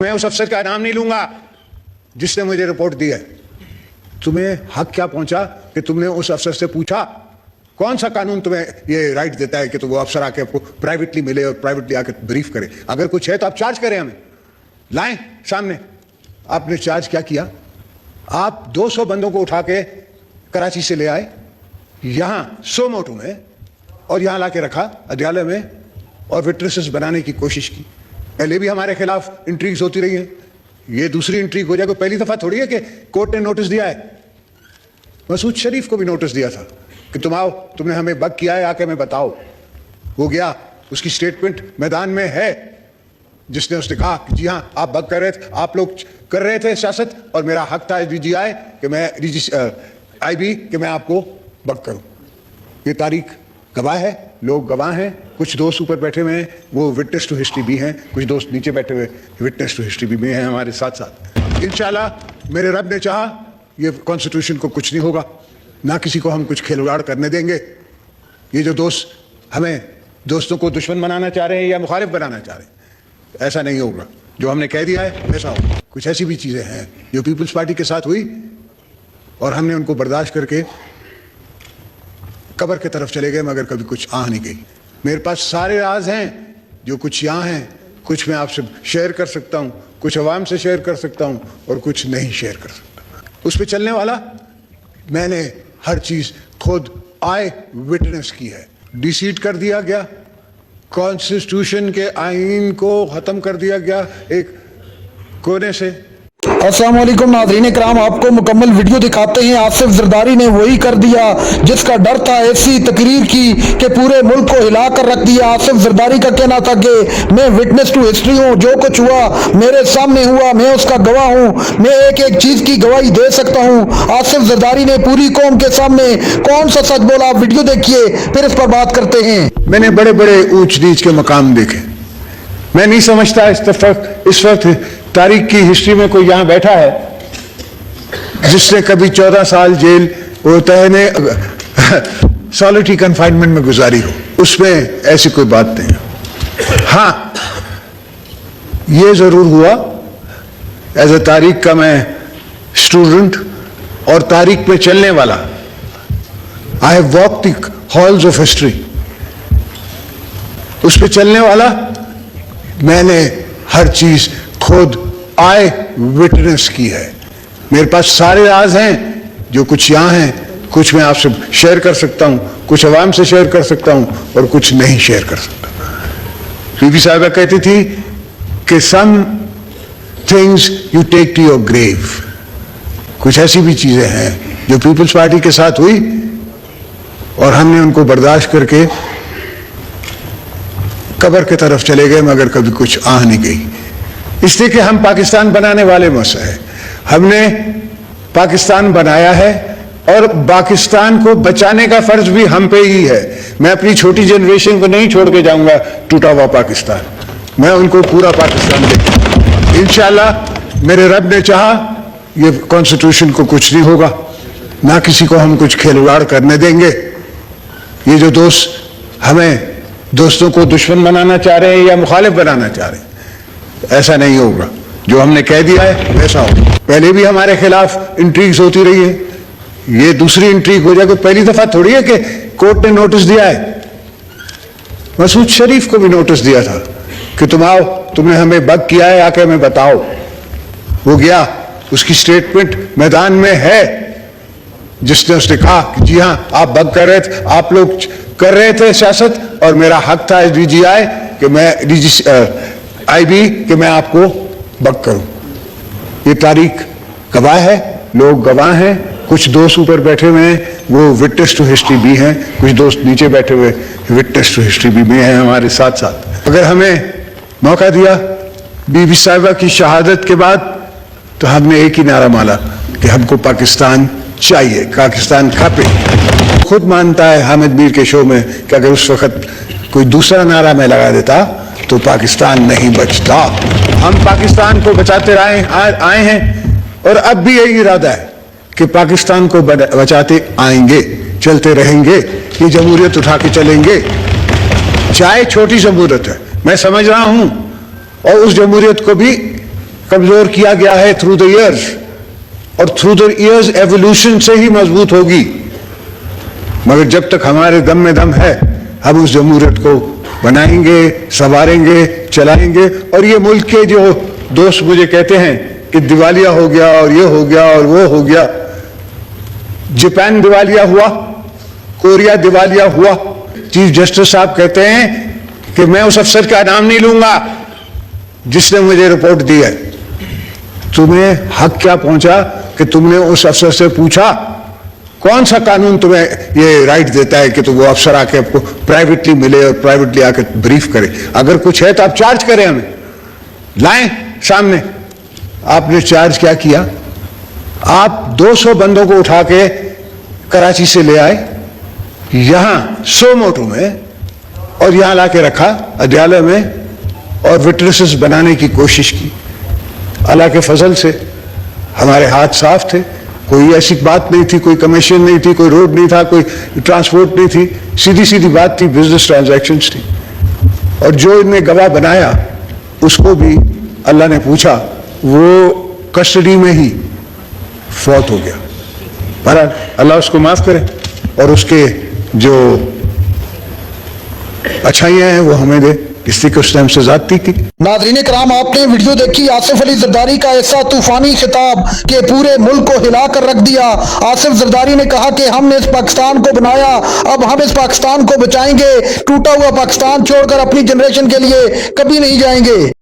मैं उस अफसर का नाम नहीं लूंगा जिसने मुझे रिपोर्ट दी है। तुम्हें हक क्या पहुंचा कि तुमने उस अफसर से पूछा? कौन सा कानून तुम्हें ये राइट देता है कि तो वो अफसर आके आपको प्राइवेटली मिले और प्राइवेटली आके ब्रीफ करे? अगर कुछ है तो आप चार्ज करें, हमें लाएं सामने। आपने चार्ज क्या किया? आप 200 बंदों को उठा के कराची से ले आए यहां सोमोटो में और यहां लाके रखा अदयालय में और विटनेसेस बनाने की कोशिश की। पहले भी हमारे खिलाफ इंट्रीग्स होती रही हैं, ये दूसरी इंट्रीग हो जाए। कोई पहली दफा थोड़ी है कि कोर्ट ने नोटिस दिया है। मसूद शरीफ को भी नोटिस दिया था कि तुम आओ, तुमने हमें बग किया है, आके हमें बताओ। वो गया, उसकी स्टेटमेंट मैदान में है, जिसने उसने कहा कि जी हाँ आप बग कर रहे थे, आप लोग कर रहे थे सियासत और मेरा हक था डीजीआई कि मैं आईबी कि मैं आपको बग करूं। ये तारीख गवाह है, लोग गवाह हैं। कुछ दोस्त ऊपर बैठे हुए हैं, वो विटनेस टू हिस्ट्री भी हैं। कुछ दोस्त नीचे बैठे हुए विटनेस टू हिस्ट्री भी हैं हमारे साथ साथ। इंशाल्लाह मेरे रब ने चाहा ये कॉन्स्टिट्यूशन को कुछ नहीं होगा, ना किसी को हम कुछ खिलवाड़ करने देंगे। ये जो दोस्त हमें दोस्तों को दुश्मन बनाना चाह रहे हैं या मुखालिफ बनाना चाह रहे हैं, ऐसा नहीं होगा। जो हमने कह दिया है वैसा होगा। कुछ ऐसी भी चीज़ें हैं जो पीपल्स पार्टी के साथ हुई और हमने उनको बर्दाश्त करके कब्र की तरफ चले गए, मगर कभी कुछ आ नहीं गई। मेरे पास सारे राज हैं, जो कुछ यहाँ हैं कुछ मैं आपसे शेयर कर सकता हूँ, कुछ अवाम से शेयर कर सकता हूँ और कुछ नहीं शेयर कर सकता। उस पर चलने वाला मैंने हर चीज़ खुद आई विटनेस की है। डिसीड कर दिया गया, कॉन्स्टिट्यूशन के आईन को ख़त्म कर दिया गया एक कोने से। अस्सलाम वालेकुम नाज़रीन इकराम, आपको मुकम्मल वीडियो दिखाते हैं। आसिफ जरदारी ने वही कर दिया जिसका डर था, ऐसी तकरीर की कि पूरे मुल्क को हिला कर रख दिया। आसिफ जरदारी का कहना था कि मैं विटनेस टू हिस्ट्री हूँ, जो कुछ हुआ मेरे सामने हुआ, मैं उसका गवाह हूँ, मैं एक एक चीज की गवाही दे सकता हूँ। आसिफ जरदारी ने पूरी कौम के सामने कौन सा सच बोला, आप वीडियो देखिए फिर इस पर बात करते हैं। मैंने बड़े बड़े ऊंच नीच के मकाम देखे। मैं नहीं समझता इस वक्त तारीख की हिस्ट्री में कोई यहां बैठा है जिसने कभी 14 साल जेल तहने सॉलिटरी कन्फाइनमेंट में गुजारी हो। उसमें ऐसी कोई बात नहीं है। हाँ, ये जरूर हुआ एज ए तारीख का मैं स्टूडेंट और तारीख में चलने वाला, I have walk the halls of history, उस पर चलने वाला मैंने हर चीज खुद आई विटनेस की है। मेरे पास सारे राज हैं, जो कुछ यहाँ हैं कुछ मैं आपसे शेयर कर सकता हूँ, कुछ अवाम से शेयर कर सकता हूँ और कुछ नहीं शेयर कर सकता। बीबी साहिबा कहती थी कि some things you take to your grave. कुछ ऐसी भी चीजें हैं जो पीपल्स पार्टी के साथ हुई और हमने उनको बर्दाश्त करके कब्र की तरफ चले गए, मगर कभी कुछ आ नहीं गई। इसलिए कि हम पाकिस्तान बनाने वाले मौसा है, हमने पाकिस्तान बनाया है और पाकिस्तान को बचाने का फर्ज भी हम पे ही है। मैं अपनी छोटी जनरेशन को नहीं छोड़ के जाऊंगा टूटा हुआ पाकिस्तान, मैं उनको पूरा पाकिस्तान दूंगा इंशाल्लाह। मेरे रब ने चाहा ये कॉन्स्टिट्यूशन को कुछ नहीं होगा, ना किसी को हम कुछ खिलवाड़ करने देंगे। ये जो दोस्त हमें दोस्तों को दुश्मन बनाना चाह रहे हैं या मुखालिफ बनाना चाह रहे हैं, ऐसा नहीं होगा। जो हमने कह दिया है वैसा होगा। पहले भी हमारे खिलाफ इंट्रीग्स होती रही है, ये दूसरी इंट्रीग हो जाए। कोई पहली दफा थोड़ी है कि कोर्ट ने नोटिस दिया है। मसूद शरीफ को भी नोटिस दिया था कि तुम आओ, तुमने हमें बग किया है, आके हमें बताओ। वो गया, उसकी स्टेटमेंट मैदान में है, जिसने उसने कहा कि जी हाँ आप बग कर रहे थे, आप लोग कर रहे थे सियासत और मेरा हक था डीजीआई कि मैं आईबी कि मैं आपको बग करूं। ये तारीख गवाह है, लोग गवाह हैं। कुछ दोस्त ऊपर बैठे हुए हैं, वो विटनेस टू हिस्ट्री भी हैं। कुछ दोस्त नीचे बैठे हुए विटनेस टू हिस्ट्री भी हैं हमारे साथ साथ। अगर हमें मौका दिया बीबी साहिबा की शहादत के बाद, तो हमने एक ही नारा मारा कि हमको पाकिस्तान चाहिए, पाकिस्तान खापे। खुद मानता है हामिद मीर के शो में कि अगर उस वक्त कोई दूसरा नारा मैं लगा देता तो पाकिस्तान नहीं बचता। हम पाकिस्तान को बचाते आए हैं और अब भी यही इरादा है कि पाकिस्तान को बचाते आएंगे, चलते रहेंगे। ये जमहूरियत उठा के चलेंगे, चाहे छोटी जमहूरियत है, मैं समझ रहा हूं, और उस जमहूरियत को भी कमजोर किया गया है थ्रू द ईयर्स, और थ्रू द ईयर्स एवोल्यूशन से ही मजबूत होगी। मगर जब तक हमारे दम में दम है, हम उस जमहूरियत को बनाएंगे, संवारेंगे, चलाएंगे। और ये मुल्क के जो दोस्त मुझे कहते हैं कि दिवालिया हो गया और ये हो गया और वो हो गया, जापान दिवालिया हुआ, कोरिया दिवालिया हुआ। चीफ जस्टिस साहब कहते हैं कि मैं उस अफसर का नाम नहीं लूंगा जिसने मुझे रिपोर्ट दी है। तुम्हें हक क्या पहुंचा कि तुमने उस अफसर से पूछा? कौन सा कानून तुम्हें ये राइट देता है कि तो वो अफसर आके आपको प्राइवेटली मिले और प्राइवेटली आके ब्रीफ करे? अगर कुछ है तो आप चार्ज करें, हमें लाएं सामने। आपने चार्ज क्या किया? आप 200 बंदों को उठा के कराची से ले आए, यहां सोमोटो में, और यहां लाके रखा अदालत में, और विटनेसेस बनाने की कोशिश की। अल्लाह के फजल से हमारे हाथ साफ थे, कोई ऐसी बात नहीं थी, कोई कमीशन नहीं थी, कोई रोड नहीं था, कोई ट्रांसपोर्ट नहीं थी, सीधी सीधी बात थी, बिजनेस ट्रांजैक्शंस थी। और जो इनने गवाह बनाया उसको भी अल्लाह ने पूछा, वो कस्टडी में ही फौत हो गया। पर अल्लाह उसको माफ करे और उसके जो अच्छाइयां हैं वो हमें दे, इसलिए कि उसने हमसे ज्यादती की। नाज़रीन कराम, आपने वीडियो देखी आसिफ अली जरदारी का ऐसा तूफानी खिताब कि पूरे मुल्क को हिला कर रख दिया। आसिफ जरदारी ने कहा कि हमने इस पाकिस्तान को बनाया, अब हम इस पाकिस्तान को बचाएंगे, टूटा हुआ पाकिस्तान छोड़कर अपनी जनरेशन के लिए कभी नहीं जाएंगे।